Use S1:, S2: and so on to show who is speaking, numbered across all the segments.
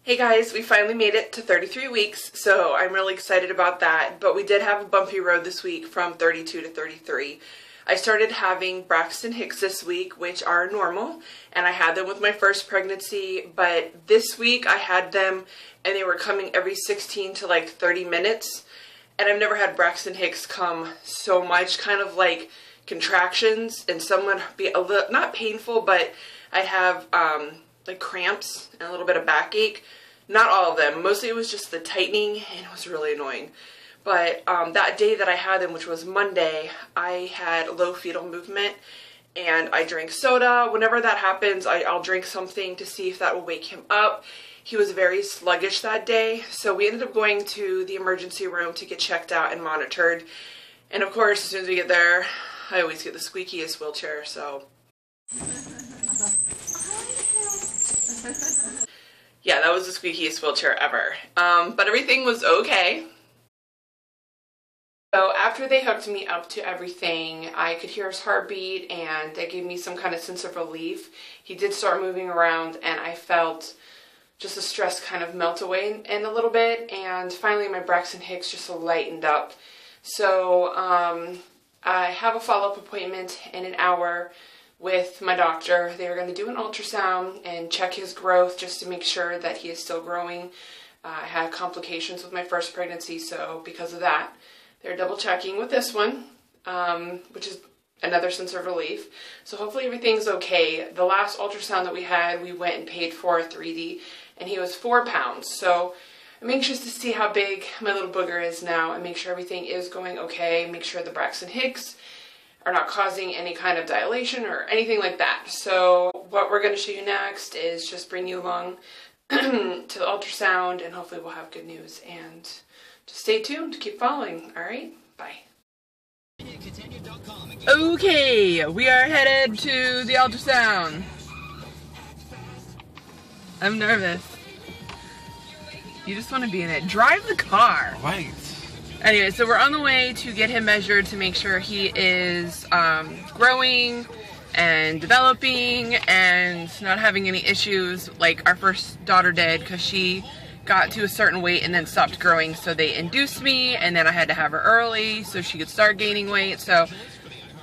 S1: Hey guys, we finally made it to 33 weeks, so I'm really excited about that, but we did have a bumpy road this week from 32 to 33. I started having Braxton Hicks this week, which are normal, and I had them with my first pregnancy, but this week I had them and they were coming every 16 to like 30 minutes, and I've never had Braxton Hicks come so much, kind of like contractions, and some would be a little, not painful, but I'd have like cramps and a little bit of backache. Not all of them. Mostly it was just the tightening, and it was really annoying. But that day that I had them, which was Monday, I had low fetal movement, and I drank soda. Whenever that happens, I'll drink something to see if that will wake him up. He was very sluggish that day, so we ended up going to the emergency room to get checked out and monitored. And of course, as soon as we get there, I always get the squeakiest wheelchair, so... Yeah, that was the squeakiest wheelchair ever. But everything was okay. So after they hooked me up to everything, I could hear his heartbeat, and that gave me some kind of sense of relief. He did start moving around, and I felt just the stress kind of melt away in a little bit, and finally my Braxton Hicks just lightened up. So I have a follow-up appointment in an hour with my doctor. They were going to do an ultrasound and check his growth just to make sure that he is still growing. I had complications with my first pregnancy, so because of that, they're double checking with this one, which is another sense of relief. So hopefully everything's okay. The last ultrasound that we had, we went and paid for a 3D, and he was 4 pounds. So I'm anxious to see how big my little booger is now and make sure everything is going okay, make sure the Braxton Hicks are not causing any kind of dilation or anything like that. So what we're going to show you next is just bring you along to the ultrasound, and hopefully we'll have good news. And just stay tuned, keep following. Alright, bye. Okay, we are headed to the ultrasound. I'm nervous. You just want to be in it. Drive the car.
S2: Right.
S1: Anyway, so we're on the way to get him measured to make sure he is growing and developing and not having any issues like our first daughter did, because she got to a certain weight and then stopped growing, so they induced me, and then I had to have her early so she could start gaining weight. So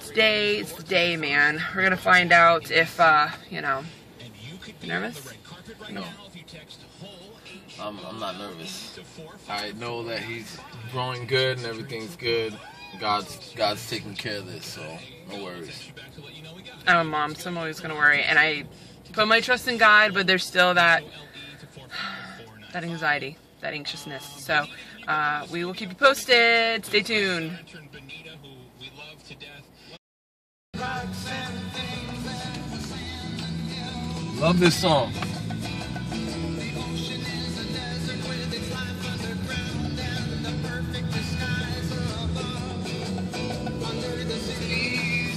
S1: today, it's the day, man. We're gonna find out if, you know, you nervous?
S2: No. I'm not nervous. I know that he's growing good and everything's good. God's taking care of this, so no worries.
S1: I'm a mom, so I'm always gonna worry, and I put my trust in God, but there's still that anxiety, that anxiousness. So we will keep you posted. Stay tuned.
S2: Love this song.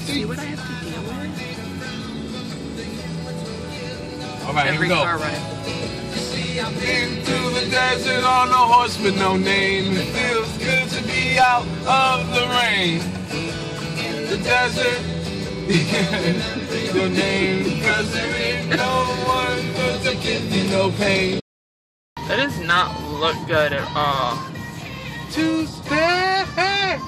S1: See what I have to deal with?
S2: Alright, here we go. I've been through the desert on a horse with no name. It feels good to be out of the rain. In the desert, your name, because there ain't no one good to give you no pain.
S1: That does not look good at all.
S2: To stay.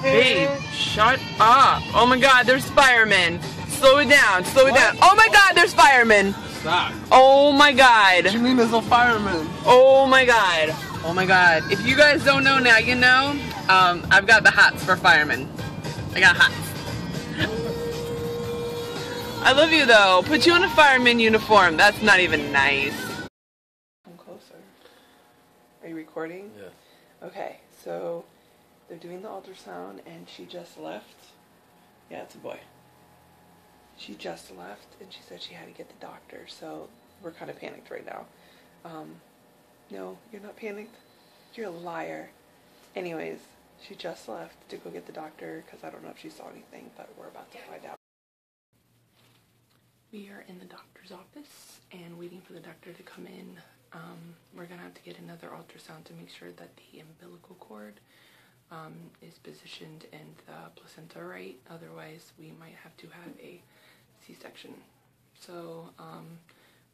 S1: Babe, shut up. Oh my god, there's firemen. Slow it down, slow it down. Oh my god, there's firemen.
S2: Stop.
S1: Oh my god.
S2: What do you mean there's no firemen?
S1: Oh my god. Oh my god. If you guys don't know now, you know. I've got the hats for firemen. I got hats. I love you though. Put you in a fireman uniform. That's not even nice. Come closer. Are you recording?
S2: Yeah.
S1: Okay, so they're doing the ultrasound and she just left. Yeah, it's a boy. She just left and she said she had to get the doctor, so we're kind of panicked right now. No, you're not panicked? You're a liar. Anyways, she just left to go get the doctor because I don't know if she saw anything, but we're about to find out. We are in the doctor's office and waiting for the doctor to come in. We're going to have to get another ultrasound to make sure that the umbilical cord is positioned in the placenta right. Otherwise, we might have to have a C-section. So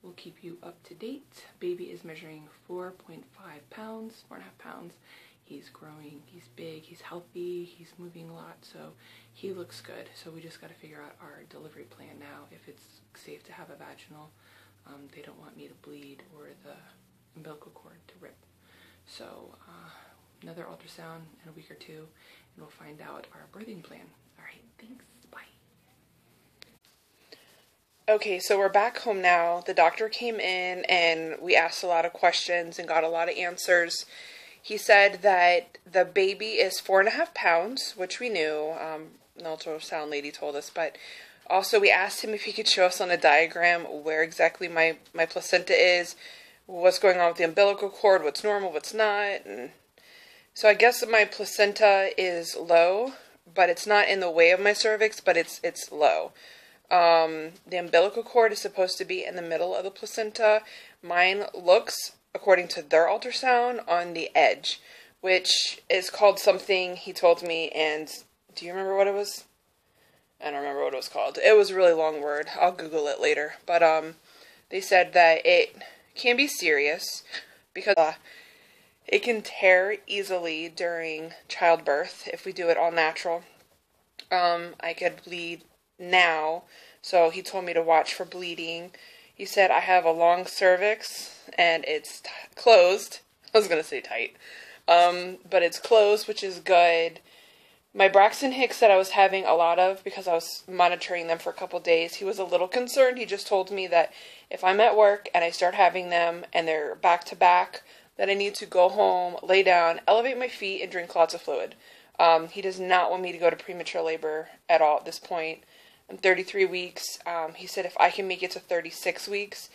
S1: we'll keep you up to date. Baby is measuring 4.5 pounds, 4.5 pounds. He's growing, he's big, he's healthy, he's moving a lot, so he looks good. So we just got to figure out our delivery plan now, if it's safe to have a vaginal. They don't want me to bleed or the umbilical cord to rip. So another ultrasound in a week or two, and we'll find out our birthing plan. All right, thanks, bye. Okay, so we're back home now. The doctor came in and we asked a lot of questions and got a lot of answers. He said that the baby is 4.5 pounds, which we knew. An ultrasound lady told us, but also we asked him if he could show us on a diagram where exactly my placenta is, what's going on with the umbilical cord, what's normal, what's not. And so I guess that my placenta is low, but it's not in the way of my cervix, but it's low. The umbilical cord is supposed to be in the middle of the placenta. Mine looks, according to their ultrasound, on the edge, which is called something he told me. And do you remember what it was? I don't remember what it was called. It was a really long word. I'll Google it later. But they said that it can be serious because it can tear easily during childbirth if we do it all natural. I could bleed now, so he told me to watch for bleeding. He said I have a long cervix and it's closed. I was going to say tight. But it's closed, which is good. My Braxton Hicks that I was having a lot of because I was monitoring them for a couple days, he was a little concerned. He just told me that if I'm at work and I start having them and they're back to back, that I need to go home, lay down, elevate my feet, and drink lots of fluid. He does not want me to go to premature labor at all at this point. I'm 33 weeks. He said if I can make it to 36 weeks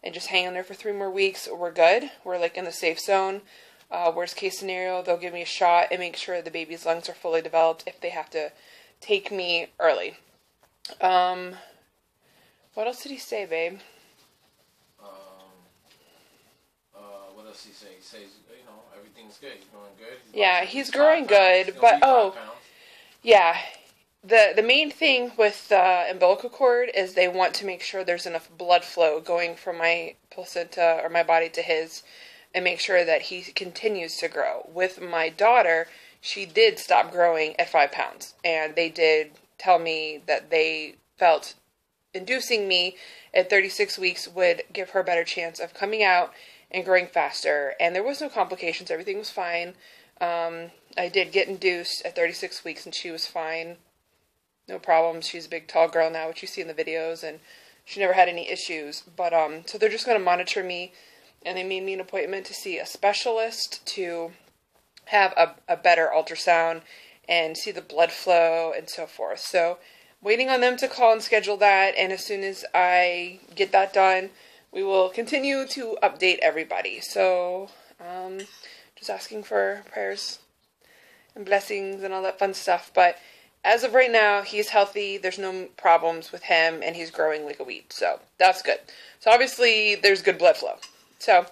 S1: and just hang in there for 3 more weeks, we're good. We're like in the safe zone. Worst case scenario, they'll give me a shot and make sure the baby's lungs are fully developed if they have to take me early. What else did he say, babe?
S2: What else did he say? He says, everything's good. He's growing good.
S1: He's growing good, but yeah. The main thing with the umbilical cord is they want to make sure there's enough blood flow going from my placenta or my body to his, and make sure that he continues to grow. With my daughter, she did stop growing at 5 pounds, and they did tell me that they felt inducing me at 36 weeks would give her a better chance of coming out and growing faster, and there was no complications. Everything was fine. I did get induced at 36 weeks, and she was fine. No problems. She's a big, tall girl now, which you see in the videos, and she never had any issues. But so they're just going to monitor me, and they made me an appointment to see a specialist to have a better ultrasound and see the blood flow and so forth. So waiting on them to call and schedule that, and as soon as I get that done, we will continue to update everybody. So just asking for prayers and blessings and all that fun stuff. But as of right now, he's healthy. There's no problems with him, and he's growing like a weed. So that's good. So obviously there's good blood flow. So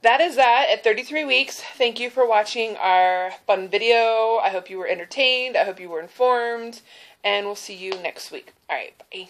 S1: that is that at 33 weeks. Thank you for watching our fun video. I hope you were entertained. I hope you were informed. And we'll see you next week. All right, bye.